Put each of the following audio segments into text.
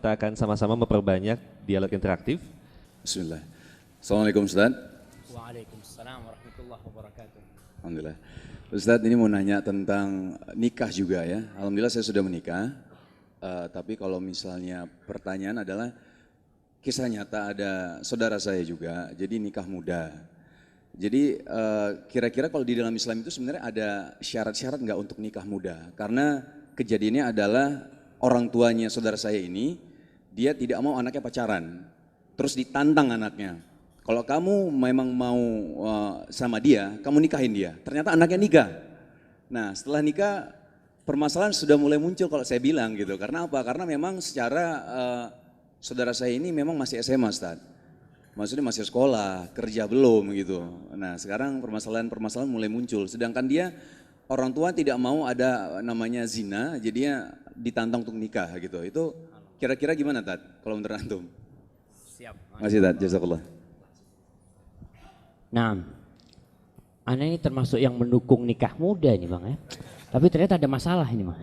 kita akan sama-sama memperbanyak dialog interaktif. Bismillah. Assalamualaikum Ustaz. Waalaikumsalam warahmatullahi wabarakatuh. Alhamdulillah. Ustaz, ini mau nanya tentang nikah juga ya. Alhamdulillah saya sudah menikah. Tapi kalau misalnya pertanyaan adalah kisah nyata ada saudara saya juga, jadi nikah muda. Jadi kira-kira kalau di dalam Islam itu sebenarnya ada syarat-syarat nggak untuk nikah muda? Karena kejadiannya adalah orang tuanya saudara saya ini, dia tidak mau anaknya pacaran, terus ditantang anaknya. Kalau kamu memang mau sama dia, kamu nikahin dia. Ternyata anaknya nikah. Nah setelah nikah permasalahan sudah mulai muncul kalau saya bilang gitu. Karena apa? Karena memang secara saudara saya ini memang masih SMA Ustaz. Maksudnya masih sekolah, kerja belum gitu. Nah sekarang permasalahan mulai muncul. Sedangkan dia orang tua tidak mau ada namanya zina, jadinya ditantang untuk nikah gitu. Itu kira-kira gimana Tat kalau menurut antum? Siap. Masih Tat, jazakallah. Nah, Anda ini termasuk yang mendukung nikah muda ini Bang ya. Tapi ternyata ada masalah ini Bang.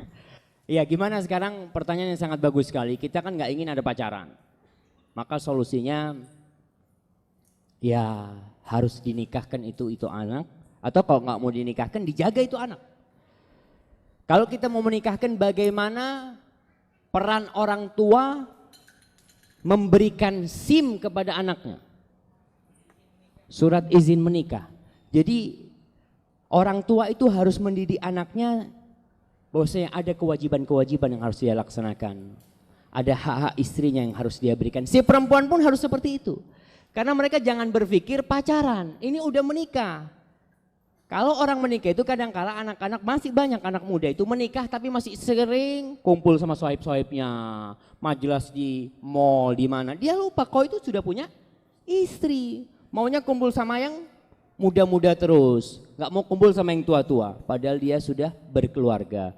Iya gimana sekarang, pertanyaan yang sangat bagus sekali. Kita kan nggak ingin ada pacaran. Maka solusinya ya harus dinikahkan itu anak, atau kalau nggak mau dinikahkan dijaga itu anak. Kalau kita mau menikahkan, bagaimana peran orang tua memberikan SIM kepada anaknya, surat izin menikah. Jadi orang tua itu harus mendidik anaknya bahwasanya ada kewajiban-kewajiban yang harus dia laksanakan, ada hak-hak istrinya yang harus dia berikan. Si perempuan pun harus seperti itu. Karena mereka jangan berpikir pacaran, ini udah menikah. Kalau orang menikah itu kadang-kala anak-anak, masih banyak anak muda itu menikah tapi masih sering kumpul sama sohib-sohibnya, majelis di mall di mana. Dia lupa kok itu sudah punya istri, maunya kumpul sama yang muda-muda terus, nggak mau kumpul sama yang tua-tua, padahal dia sudah berkeluarga.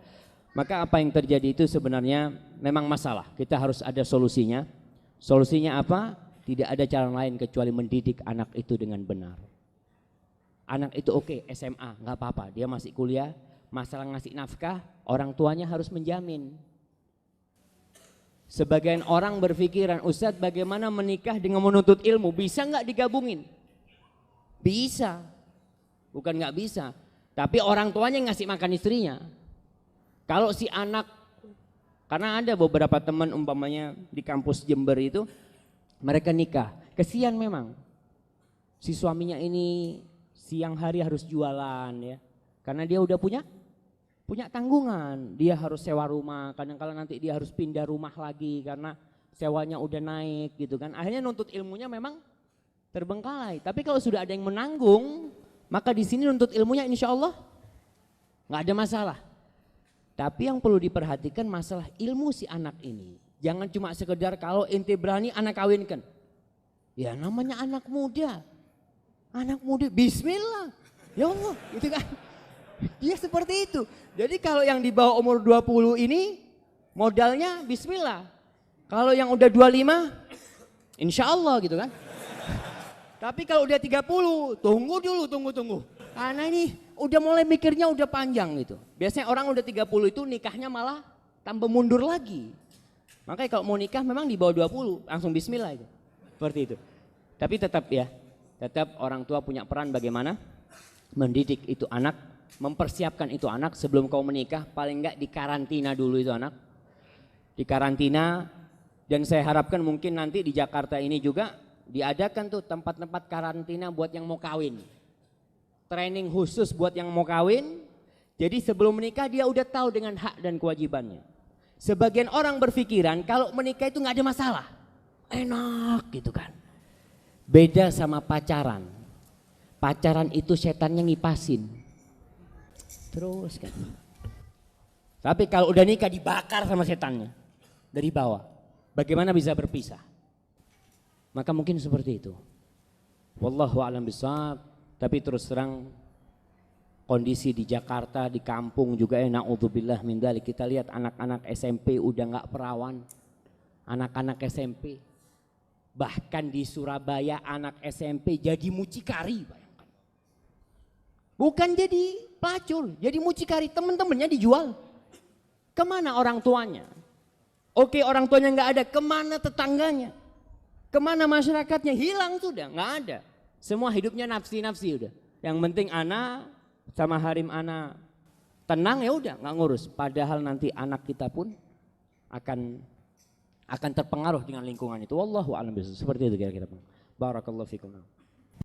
Maka apa yang terjadi itu sebenarnya memang masalah, kita harus ada solusinya. Solusinya apa? Tidak ada cara lain kecuali mendidik anak itu dengan benar. Anak itu oke, SMA nggak apa-apa, dia masih kuliah, masalah ngasih nafkah orang tuanya harus menjamin. Sebagian orang berpikiran, Ustadz bagaimana menikah dengan menuntut ilmu, bisa nggak digabungin? Bisa, bukan nggak bisa, tapi orang tuanya yang ngasih makan istrinya. Kalau si anak, karena ada beberapa teman umpamanya di kampus Jember itu, mereka nikah, kesian memang. Si suaminya ini siang hari harus jualan ya, karena dia udah punya tanggungan. Dia harus sewa rumah, kadang-kadang nanti dia harus pindah rumah lagi karena sewanya udah naik gitu kan. Akhirnya nuntut ilmunya memang terbengkalai. Tapi kalau sudah ada yang menanggung, maka di sini nuntut ilmunya insya Allah nggak ada masalah. Tapi yang perlu diperhatikan masalah ilmu si anak ini. Jangan cuma sekedar kalau inti berani anak kawinkan. Ya namanya anak muda. Anak muda bismillah. Ya Allah gitu kan. Dia seperti itu. Jadi kalau yang di bawah umur 20 ini modalnya bismillah. Kalau yang udah 25 insya Allah gitu kan. Tapi kalau udah 30 tunggu. Karena ini udah mulai mikirnya udah panjang gitu. Biasanya orang udah 30 itu nikahnya malah tambah mundur lagi. Makanya kalau mau nikah memang di bawah 20 langsung bismillah itu. Seperti itu. Tapi tetap ya, tetap orang tua punya peran bagaimana mendidik itu anak, mempersiapkan itu anak sebelum kau menikah, paling enggak dikarantina dulu itu anak. Dikarantina, dan saya harapkan mungkin nanti di Jakarta ini juga diadakan tuh tempat-tempat karantina buat yang mau kawin. Training khusus buat yang mau kawin. Jadi sebelum menikah dia udah tahu dengan hak dan kewajibannya. Sebagian orang berpikiran kalau menikah itu nggak ada masalah, enak gitu kan. Beda sama pacaran. Pacaran itu setannya ngipasin, terus kan. Tapi kalau udah nikah dibakar sama setannya dari bawah. Bagaimana bisa berpisah? Maka mungkin seperti itu. Wallahu a'lam bishawab. Tapi terus terang kondisi di Jakarta, di kampung juga na'udzubillah min dzalik. Kita lihat anak-anak SMP udah nggak perawan. Anak-anak SMP. Bahkan di Surabaya anak SMP jadi mucikari, bayangkan. Bukan jadi pelacur, jadi mucikari, teman-temannya dijual. Kemana orang tuanya? Oke, orang tuanya nggak ada, kemana tetangganya? Kemana masyarakatnya? Hilang sudah, nggak ada. Semua hidupnya nafsi-nafsi udah. Yang penting anak sama harim anak tenang, ya udah nggak ngurus. Padahal nanti anak kita pun akan terpengaruh dengan lingkungan itu. Wallahu a'lam bishawab. Seperti itu kira-kira. Barakallahu fikum.